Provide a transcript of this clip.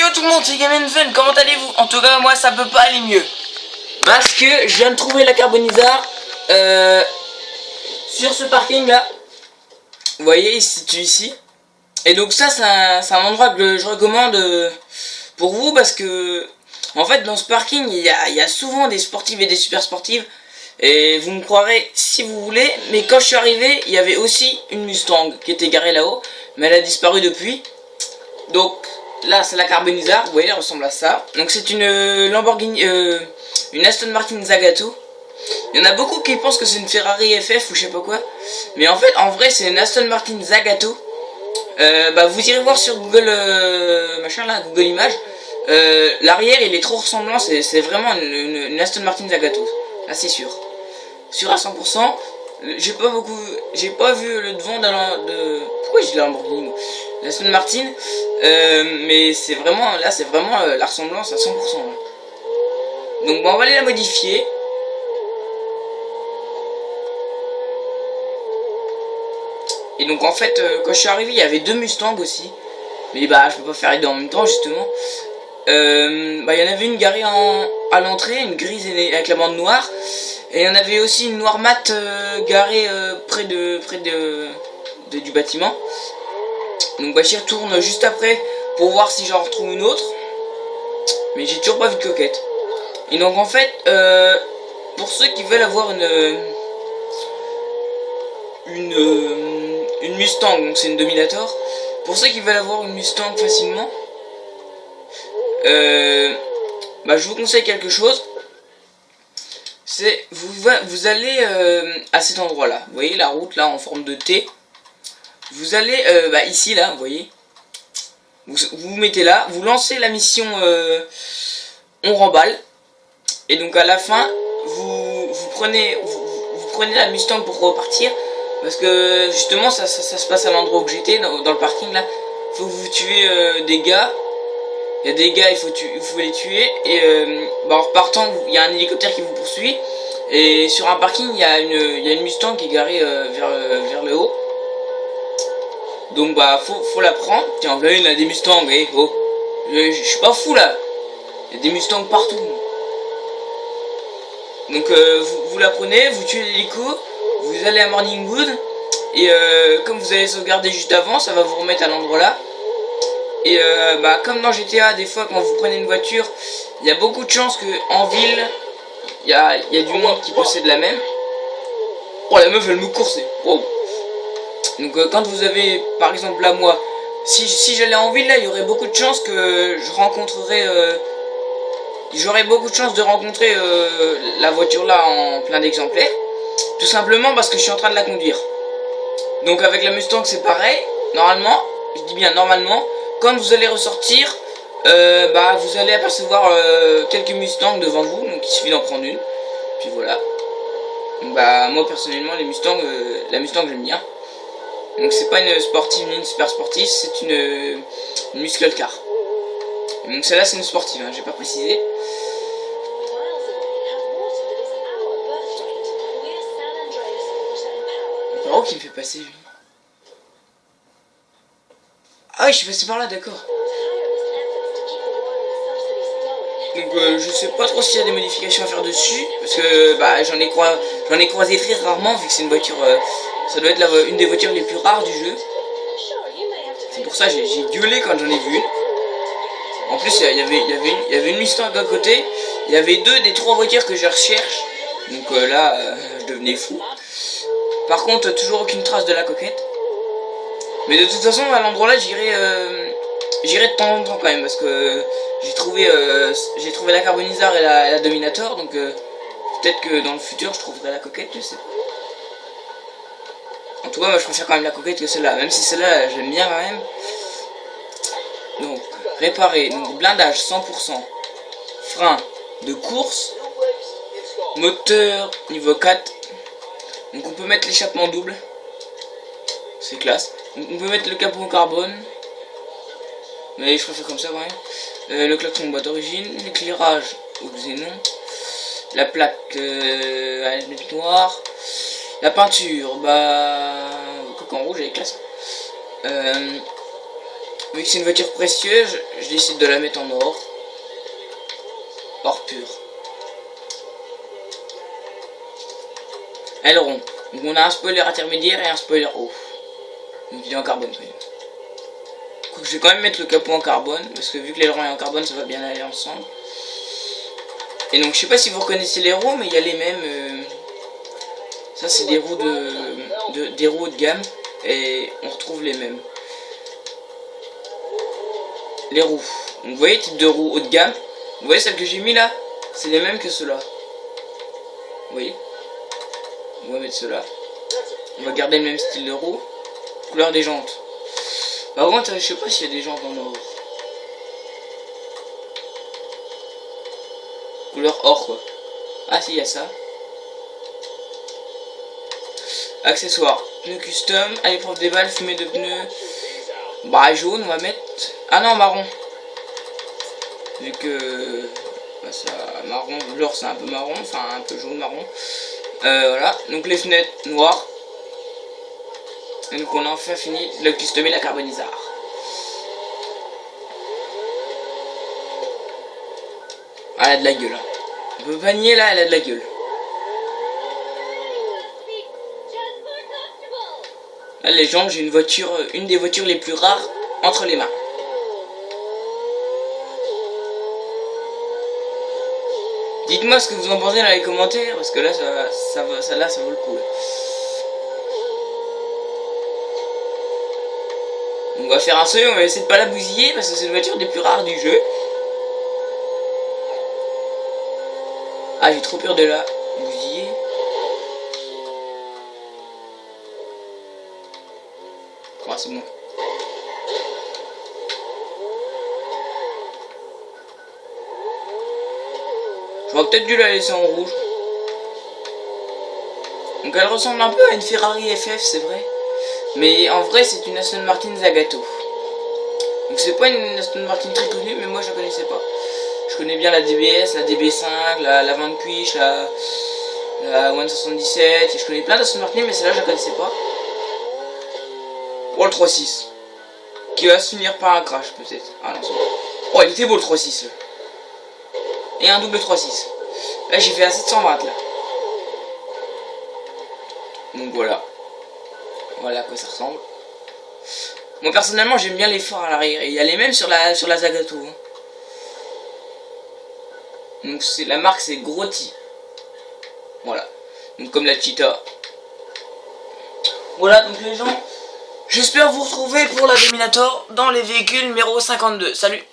Yo tout le monde, c'est Game Fun, comment allez-vous? En tout cas, moi ça peut pas aller mieux. Parce que je viens de trouver la Carbonisar sur ce parking là. Vous voyez, il se situe ici. Et donc ça, c'est un endroit que je recommande pour vous parce que en fait dans ce parking il y a souvent des sportives et des super sportives. Et vous me croirez si vous voulez, mais quand je suis arrivé, il y avait aussi une Mustang qui était garée là-haut, mais elle a disparu depuis. Donc là c'est la Carbonisar, vous voyez, elle ressemble à ça. Donc c'est une Lamborghini, une Aston Martin Zagato. Il y en a beaucoup qui pensent que c'est une Ferrari FF ou je sais pas quoi, mais en fait en vrai c'est une Aston Martin Zagato. Vous irez voir sur Google machin là, Google Images. L'arrière il est trop ressemblant, c'est vraiment une Aston Martin Zagato, là c'est sûr à 100%. J'ai pas vu le devant pourquoi j'ai la Lamborghini, la Aston Martin, mais c'est vraiment la ressemblance à 100%. Donc bon, on va aller la modifier. Et donc en fait quand je suis arrivé il y avait deux Mustangs aussi, mais bah je peux pas faire les deux en même temps justement. Il y en avait une garée à l'entrée, une grise avec la bande noire, et il y en avait aussi une noire mat garée près du bâtiment. Donc j'y retourne juste après pour voir si j'en retrouve une autre, mais j'ai toujours pas vu de coquette. Et donc en fait pour ceux qui veulent avoir une Mustang, donc c'est une Dominator. Pour ceux qui veulent avoir une Mustang facilement, je vous conseille quelque chose. C'est vous allez à cet endroit là, vous voyez la route là en forme de T. Vous allez ici là, vous voyez, vous vous mettez là, vous lancez la mission on remballe, et donc à la fin vous prenez la Mustang pour repartir. Parce que justement ça se passe à l'endroit où j'étais, dans le parking là. Faut que vous tuez des gars. Il y a des gars, il faut les tuer. Et en repartant, il y a un hélicoptère qui vous poursuit. Et sur un parking, il y a une Mustang qui est garée vers le haut. Donc faut la prendre. Tiens, voilà, il y a des Mustangs, oh. Je suis pas fou là. Il y a des Mustangs partout. Donc vous la prenez, vous tuez l'hélico. Vous allez à Morningwood, et comme vous avez sauvegardé juste avant, ça va vous remettre à l'endroit là. Et comme dans GTA, des fois quand vous prenez une voiture, il y a beaucoup de chances que en ville, il y a du monde qui possède la même. Oh, la meuf elle me course. Wow. Donc quand vous avez, par exemple là moi, si j'allais en ville là, il y aurait beaucoup de chances que j'aurais beaucoup de chances de rencontrer la voiture là en plein d'exemplaires. Tout simplement parce que je suis en train de la conduire. Donc avec la Mustang c'est pareil. Normalement, je dis bien normalement, quand vous allez ressortir, vous allez apercevoir quelques Mustangs devant vous. Donc il suffit d'en prendre une. Puis voilà. Donc, moi personnellement la Mustang j'aime bien. Donc c'est pas une sportive ni une super sportive, c'est une muscle car. Donc celle-là c'est une sportive, hein, j'ai pas précisé. Qui me fait passer lui. Ah oui, je suis passé par là, d'accord. Donc je sais pas trop s'il y a des modifications à faire dessus, parce que j'en ai croisé très rarement, vu que c'est une voiture, ça doit être une des voitures les plus rares du jeu. C'est pour ça j'ai gueulé quand j'en ai vu une. En plus il y avait une Mustang à côté, il y avait deux des trois voitures que je recherche. Donc je devenais fou. Par contre, toujours aucune trace de la coquette. Mais de toute façon, à l'endroit là, j'irai de temps en temps quand même, parce que j'ai trouvé la Carbonisar et la Dominator, donc peut-être que dans le futur, je trouverai la coquette, je sais pas. En tout cas, moi, je préfère quand même la coquette que celle-là, même si celle-là, j'aime bien quand même. Donc, réparer, donc blindage 100%, frein de course, moteur niveau 4. Donc on peut mettre l'échappement double, c'est classe. Donc on peut mettre le capot en carbone, mais je préfère comme ça quand même. Le klaxon boîte d'origine, l'éclairage au xénon, la plaque à la noire, la peinture, coque en rouge avec classe. Vu que c'est une voiture précieuse, je décide de la mettre en or. Or pur. Aileron. Donc on a un spoiler intermédiaire et un spoiler haut. Donc il est en carbone quand même. Je vais quand même mettre le capot en carbone, parce que vu que l'aileron est en carbone, ça va bien aller ensemble. Et donc je sais pas si vous reconnaissez les roues, mais il y a les mêmes. Ça c'est des roues des roues haut de gamme, et on retrouve les mêmes. Les roues. Donc vous voyez, type de roues haut de gamme. Vous voyez celles que j'ai mis là, c'est les mêmes que ceux-là. Vous voyez. On va mettre ceux-là. On va garder le même style de roue. Couleur des jantes. Par contre, je sais pas s'il y a des jantes en or. Couleur or quoi. Ah si, il y a ça. Accessoires. Pneus custom, à l'épreuve des balles, fumée de pneus. Bah jaune, on va mettre. Ah non, marron. Vu que bah, ça marron, l'or c'est un peu marron, enfin un peu jaune marron. Voilà, donc les fenêtres noires. Et donc on a enfin fini de customer la carbonisard. Ah, elle a de la gueule. On peut pas nier là, elle a de la gueule. Là les gens, j'ai une voiture, une des voitures les plus rares entre les mains. Dites-moi ce que vous en pensez dans les commentaires, parce que là ça vaut le coup. Là. On va faire un seuil, on va essayer de pas la bousiller parce que c'est une voiture des plus rares du jeu. Ah, j'ai trop peur de la bousiller. Ah, c'est bon. J'aurais peut-être dû la laisser en rouge. Donc elle ressemble un peu à une Ferrari FF, c'est vrai. Mais en vrai, c'est une Aston Martin Zagato. Donc c'est pas une Aston Martin très connue, mais moi je la connaissais pas. Je connais bien la DBS, la DB5, la Vanquish, la 177. Et je connais plein d'Aston Martin, mais celle-là je la connaissais pas. Oh le 3.6. Qui va se finir par un crash peut-être. Ah non, c'est bon. Oh, il était beau le 3.6. Et un double 3.6. Là j'ai fait à 720 là. Donc voilà. Voilà à quoi ça ressemble. Moi personnellement j'aime bien les phares à l'arrière. Et il y a les mêmes sur la Zagato. Hein. Donc c'est la marque c'est Grotti. Voilà. Donc comme la Cheetah. Voilà donc les gens. J'espère vous retrouver pour la Dominator dans les véhicules numéro 52. Salut.